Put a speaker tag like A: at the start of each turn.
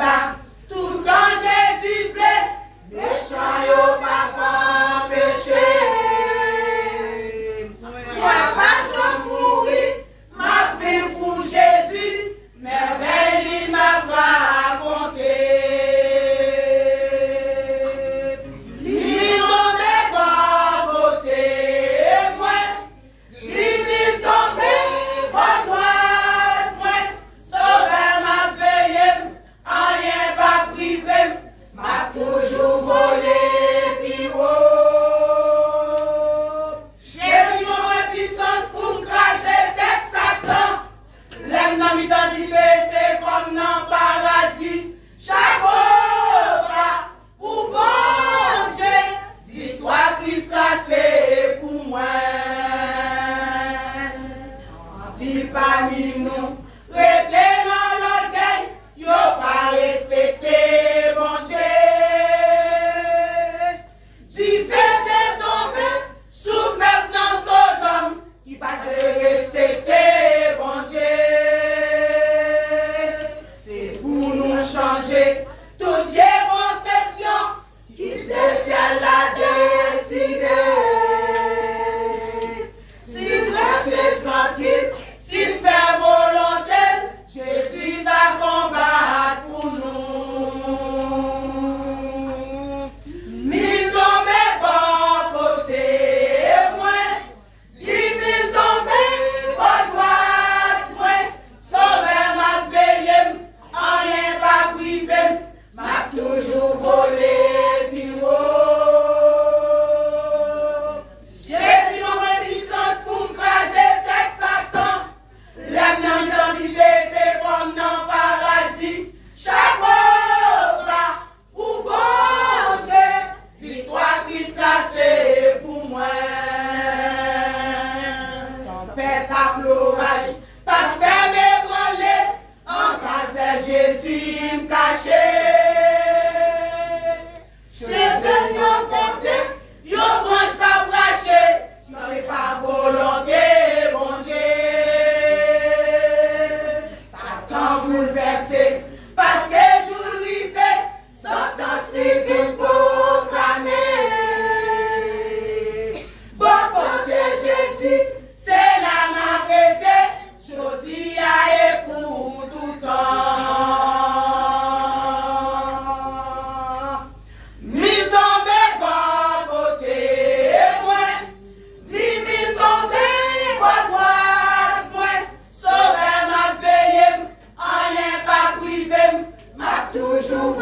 A: bas, tout quand Jésus plaît, méchant yo pas empêché. Moi pas je mourir, ma vie pour Jésus, merveille m'a raconté. Toujours volé, puis Jésus m'a puissance pour me craser tête Satan. L'aime dans mi temps du feu, c'est comme dans le paradis. Chapeau bas pour bon Dieu, victoire Christ c'est pour moi. Puis parmi nous, restez dans l'orgueil, yo pas respecté bon Dieu. Pas de respecter, bon Dieu. C'est pour nous changer toute vieille conception qui spécial l'a décidé. S'il reste tranquille, s'il fait volonté, Jésus va combattre pour nous. Mille tombés bon côté. Toujours volé, puis Jésus m'a puissance pour me craser tête Satan. L'aime dans l'identité, c'est comme dans le paradis. Chapeau bas pour bon Dieu, victoire Christ c'est pour moi. Tempête à l'orage, pas faire m'ébranler, en face de Jésus me cacher. Je viens compter, yo branche pas braché, c'est pas volonté, mon Dieu. Satan bouleversé, parce que je lui fais, sentence lui fait proclamer. Bon côté Jésus, c'est la marité, je dis à et pour tout temps. Toujours